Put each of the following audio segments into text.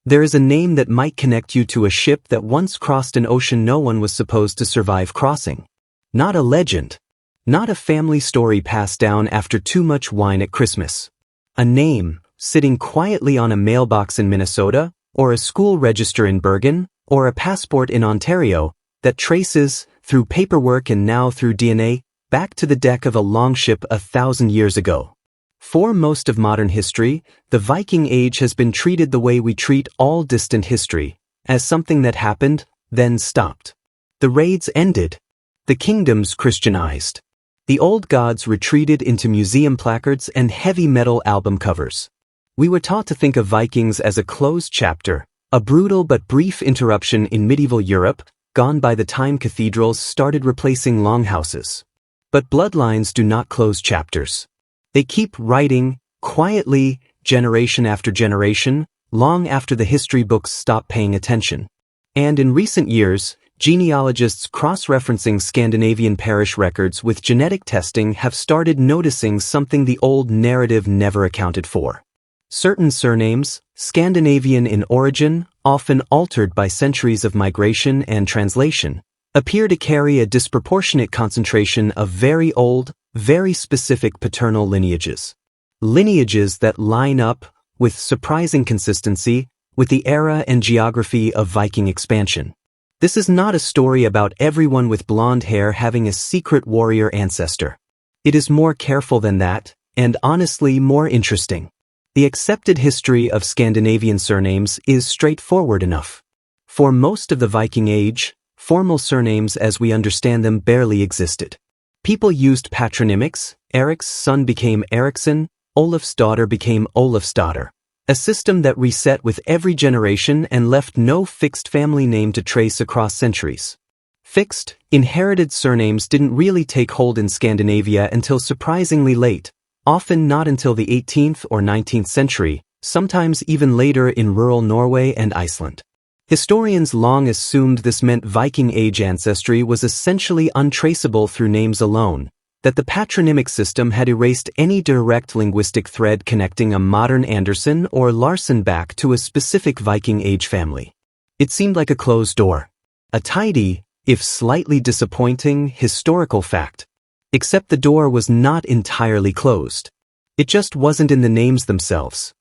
There is a name that might connect you to a ship that once crossed an ocean no one was supposed to survive crossing. Not a legend. Not a family story passed down after too much wine at Christmas. A name, sitting quietly on a mailbox in Minnesota, or a school register in Bergen, or a passport in Ontario, that traces, through paperwork and now through DNA, back to the deck of a longship 1,000 years ago. For most of modern history, the Viking Age has been treated the way we treat all distant history, as something that happened, then stopped. The raids ended. The kingdoms Christianized. The old gods retreated into museum placards and heavy metal album covers. We were taught to think of Vikings as a closed chapter, a brutal but brief interruption in medieval Europe, gone by the time cathedrals started replacing longhouses. But bloodlines do not close chapters. They keep writing, quietly, generation after generation, long after the history books stop paying attention. And in recent years, genealogists cross-referencing Scandinavian parish records with genetic testing have started noticing something the old narrative never accounted for. Certain surnames, Scandinavian in origin, often altered by centuries of migration and translation, appear to carry a disproportionate concentration of very old, very specific paternal lineages. Lineages that line up, with surprising consistency, with the era and geography of Viking expansion. This is not a story about everyone with blonde hair having a secret warrior ancestor. It is more careful than that, and honestly more interesting. The accepted history of Scandinavian surnames is straightforward enough. For most of the Viking Age, formal surnames as we understand them barely existed. People used patronymics. Eric's son became Eriksson, Olaf's daughter became Olafsdotter. A system that reset with every generation and left no fixed family name to trace across centuries. Fixed, inherited surnames didn't really take hold in Scandinavia until surprisingly late, often not until the 18th or 19th century, sometimes even later in rural Norway and Iceland. Historians long assumed this meant Viking Age ancestry was essentially untraceable through names alone, that the patronymic system had erased any direct linguistic thread connecting a modern Anderson or Larson back to a specific Viking Age family. It seemed like a closed door. A tidy, if slightly disappointing, historical fact. Except the door was not entirely closed. It just wasn't in the names themselves.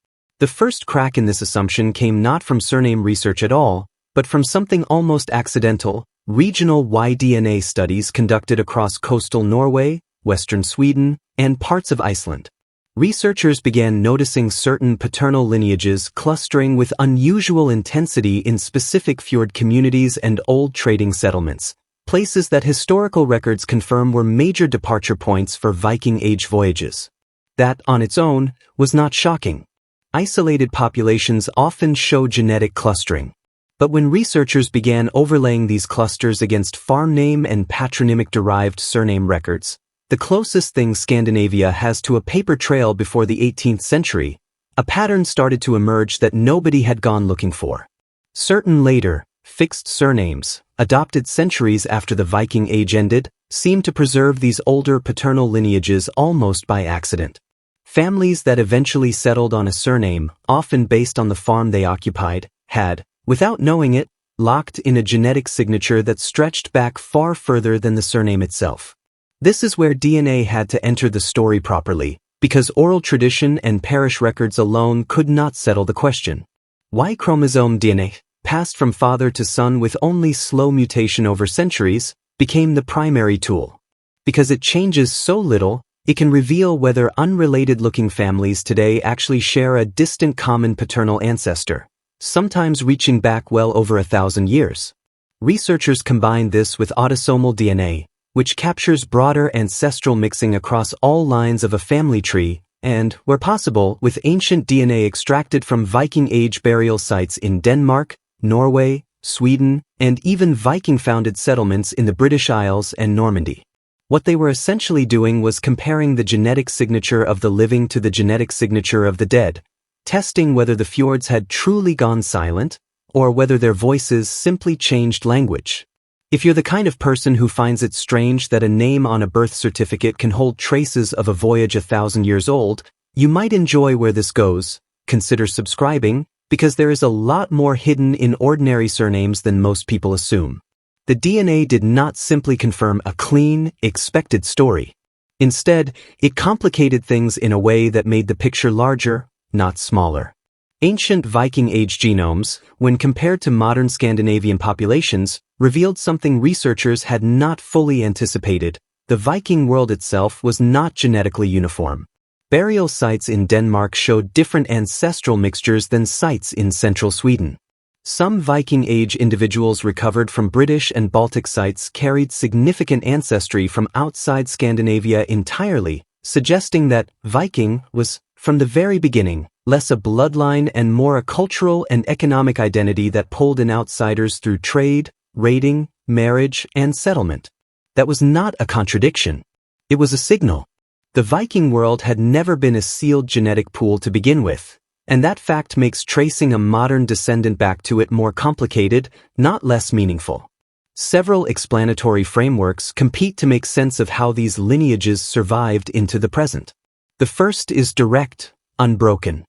The first crack in this assumption came not from surname research at all, but from something almost accidental, regional Y-DNA studies conducted across coastal Norway, western Sweden, and parts of Iceland. Researchers began noticing certain paternal lineages clustering with unusual intensity in specific fjord communities and old trading settlements, places that historical records confirm were major departure points for Viking Age voyages. That, on its own, was not shocking. Isolated populations often show genetic clustering. But when researchers began overlaying these clusters against farm name and patronymic-derived surname records, the closest thing Scandinavia has to a paper trail before the 18th century, a pattern started to emerge that nobody had gone looking for. Certain later, fixed surnames, adopted centuries after the Viking Age ended, seemed to preserve these older paternal lineages almost by accident. Families that eventually settled on a surname, often based on the farm they occupied, had, without knowing it, locked in a genetic signature that stretched back far further than the surname itself. This is where DNA had to enter the story properly, because oral tradition and parish records alone could not settle the question. Y chromosome DNA, passed from father to son with only slow mutation over centuries, became the primary tool. Because it changes so little, it can reveal whether unrelated-looking families today actually share a distant common paternal ancestor, sometimes reaching back well over 1,000 years. Researchers combine this with autosomal DNA, which captures broader ancestral mixing across all lines of a family tree, and, where possible, with ancient DNA extracted from Viking Age burial sites in Denmark, Norway, Sweden, and even Viking-founded settlements in the British Isles and Normandy. What they were essentially doing was comparing the genetic signature of the living to the genetic signature of the dead, testing whether the fjords had truly gone silent, or whether their voices simply changed language. If you're the kind of person who finds it strange that a name on a birth certificate can hold traces of a voyage 1,000 years old, you might enjoy where this goes. Consider subscribing, because there is a lot more hidden in ordinary surnames than most people assume. The DNA did not simply confirm a clean, expected story. Instead, it complicated things in a way that made the picture larger, not smaller. Ancient Viking Age genomes, when compared to modern Scandinavian populations, revealed something researchers had not fully anticipated. The Viking world itself was not genetically uniform. Burial sites in Denmark showed different ancestral mixtures than sites in central Sweden. Some Viking Age individuals recovered from British and Baltic sites carried significant ancestry from outside Scandinavia entirely, suggesting that Viking was, from the very beginning, less a bloodline and more a cultural and economic identity that pulled in outsiders through trade, raiding, marriage, and settlement. That was not a contradiction. It was a signal. The Viking world had never been a sealed genetic pool to begin with, and that fact makes tracing a modern descendant back to it more complicated, not less meaningful. Several explanatory frameworks compete to make sense of how these lineages survived into the present. The first is direct, unbroken.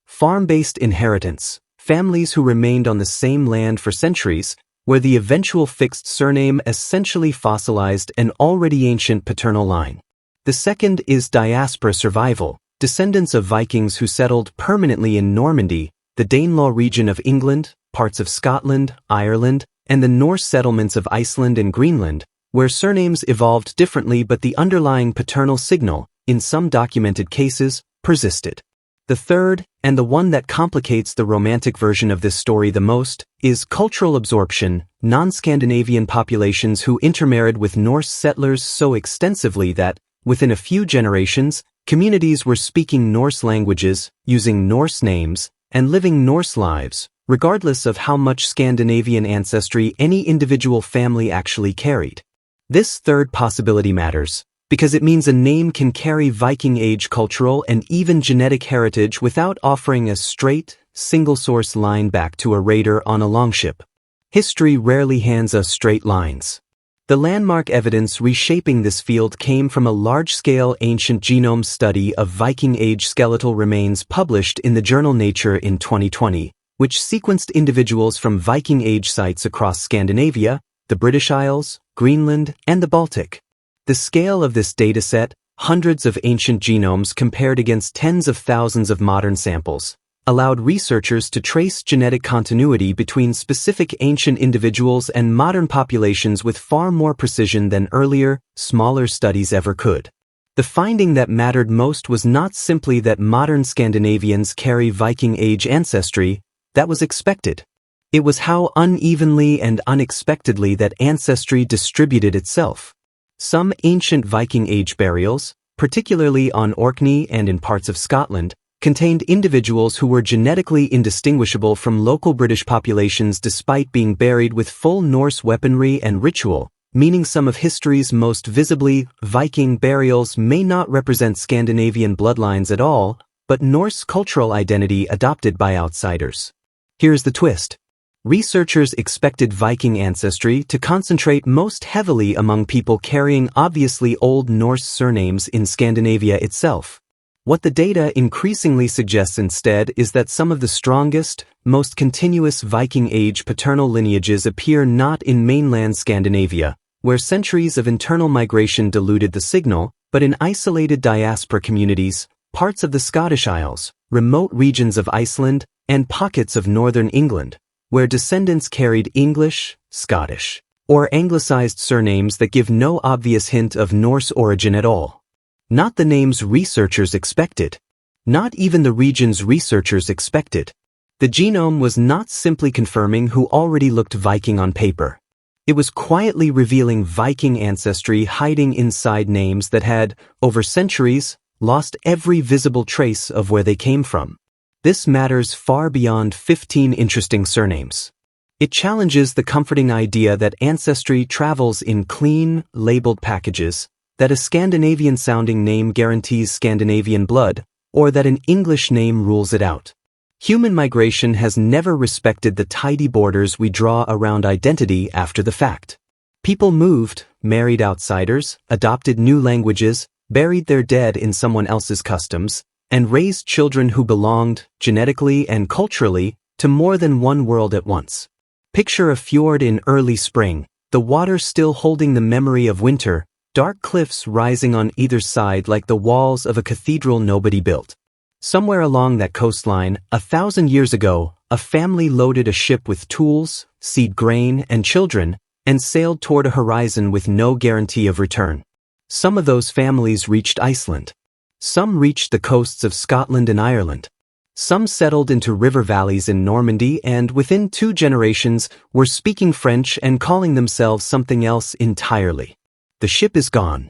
Farm-based inheritance, families who remained on the same land for centuries, where the eventual fixed surname essentially fossilized an already ancient paternal line. The second is diaspora survival, descendants of Vikings who settled permanently in Normandy, the Danelaw region of England, parts of Scotland, Ireland, and the Norse settlements of Iceland and Greenland, where surnames evolved differently but the underlying paternal signal, in some documented cases, persisted. The third, and the one that complicates the romantic version of this story the most, is cultural absorption, non-Scandinavian populations who intermarried with Norse settlers so extensively that, within a few generations, communities were speaking Norse languages, using Norse names, and living Norse lives, regardless of how much Scandinavian ancestry any individual family actually carried. This third possibility matters, because it means a name can carry Viking Age cultural and even genetic heritage without offering a straight, single-source line back to a raider on a longship. History rarely hands us straight lines. The landmark evidence reshaping this field came from a large-scale ancient genome study of Viking Age skeletal remains published in the journal Nature in 2020, which sequenced individuals from Viking Age sites across Scandinavia, the British Isles, Greenland, and the Baltic. The scale of this dataset, hundreds of ancient genomes compared against tens of thousands of modern samples, allowed researchers to trace genetic continuity between specific ancient individuals and modern populations with far more precision than earlier, smaller studies ever could. The finding that mattered most was not simply that modern Scandinavians carry Viking Age ancestry, that was expected. It was how unevenly and unexpectedly that ancestry distributed itself. Some ancient Viking Age burials, particularly on Orkney and in parts of Scotland, contained individuals who were genetically indistinguishable from local British populations despite being buried with full Norse weaponry and ritual, meaning some of history's most visibly Viking burials may not represent Scandinavian bloodlines at all, but Norse cultural identity adopted by outsiders. Here's the twist. Researchers expected Viking ancestry to concentrate most heavily among people carrying obviously Old Norse surnames in Scandinavia itself. What the data increasingly suggests instead is that some of the strongest, most continuous Viking Age paternal lineages appear not in mainland Scandinavia, where centuries of internal migration diluted the signal, but in isolated diaspora communities, parts of the Scottish Isles, remote regions of Iceland, and pockets of northern England, where descendants carried English, Scottish, or anglicized surnames that give no obvious hint of Norse origin at all. Not the names researchers expected. Not even the regions researchers expected. The genome was not simply confirming who already looked Viking on paper. It was quietly revealing Viking ancestry hiding inside names that had, over centuries, lost every visible trace of where they came from. This matters far beyond 15 interesting surnames. It challenges the comforting idea that ancestry travels in clean, labeled packages, that a Scandinavian-sounding name guarantees Scandinavian blood, or that an English name rules it out. Human migration has never respected the tidy borders we draw around identity after the fact. People moved, married outsiders, adopted new languages, buried their dead in someone else's customs, and raised children who belonged, genetically and culturally, to more than one world at once. Picture a fjord in early spring, the water still holding the memory of winter, dark cliffs rising on either side like the walls of a cathedral nobody built. Somewhere along that coastline, 1,000 years ago, a family loaded a ship with tools, seed grain, and children, and sailed toward a horizon with no guarantee of return. Some of those families reached Iceland. Some reached the coasts of Scotland and Ireland. Some settled into river valleys in Normandy and within 2 generations were speaking French and calling themselves something else entirely. The ship is gone.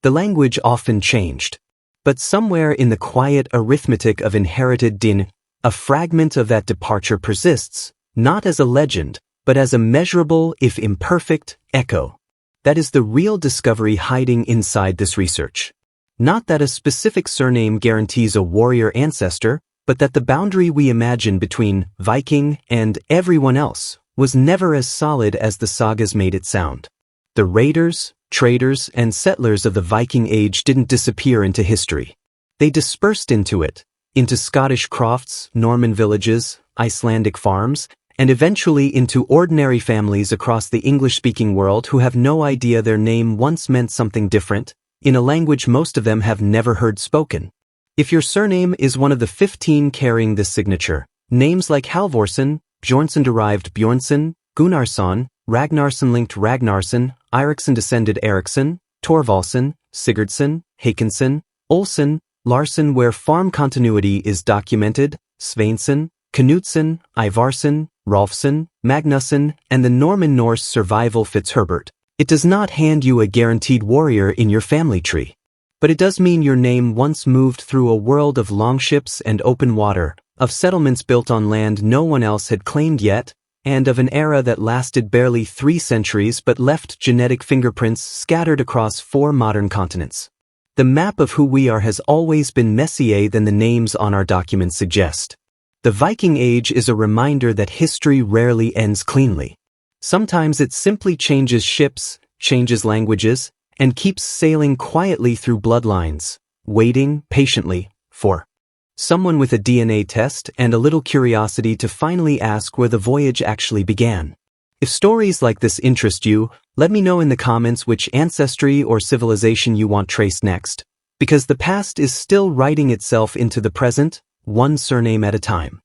The language often changed. But somewhere in the quiet arithmetic of inherited din, a fragment of that departure persists, not as a legend, but as a measurable, if imperfect, echo. That is the real discovery hiding inside this research. Not that a specific surname guarantees a warrior ancestor, but that the boundary we imagine between Viking and everyone else was never as solid as the sagas made it sound. The raiders, traders, and settlers of the Viking Age didn't disappear into history. They dispersed into it, into Scottish crofts, Norman villages, Icelandic farms, and eventually into ordinary families across the English-speaking world who have no idea their name once meant something different, in a language most of them have never heard spoken. If your surname is one of the 15 carrying this signature, names like Halvorsen, Bjornsson-derived Bjornsson, Gunnarsson, Ragnarsson-linked Ragnarsson, Eriksson-descended Eriksson, Torvaldsson, Sigurdsson, Håkansson, Olsson, Larsson where farm continuity is documented, Sveinsson, Knutson, Ivarsson, Rolfsson, Magnusson, and the Norman Norse survival Fitzherbert. It does not hand you a guaranteed warrior in your family tree. But it does mean your name once moved through a world of longships and open water, of settlements built on land no one else had claimed yet, and of an era that lasted barely 3 centuries but left genetic fingerprints scattered across 4 modern continents. The map of who we are has always been messier than the names on our documents suggest. The Viking Age is a reminder that history rarely ends cleanly. Sometimes it simply changes ships, changes languages, and keeps sailing quietly through bloodlines, waiting patiently for someone with a DNA test and a little curiosity to finally ask where the voyage actually began. If stories like this interest you, let me know in the comments which ancestry or civilization you want traced next, because the past is still writing itself into the present, one surname at a time.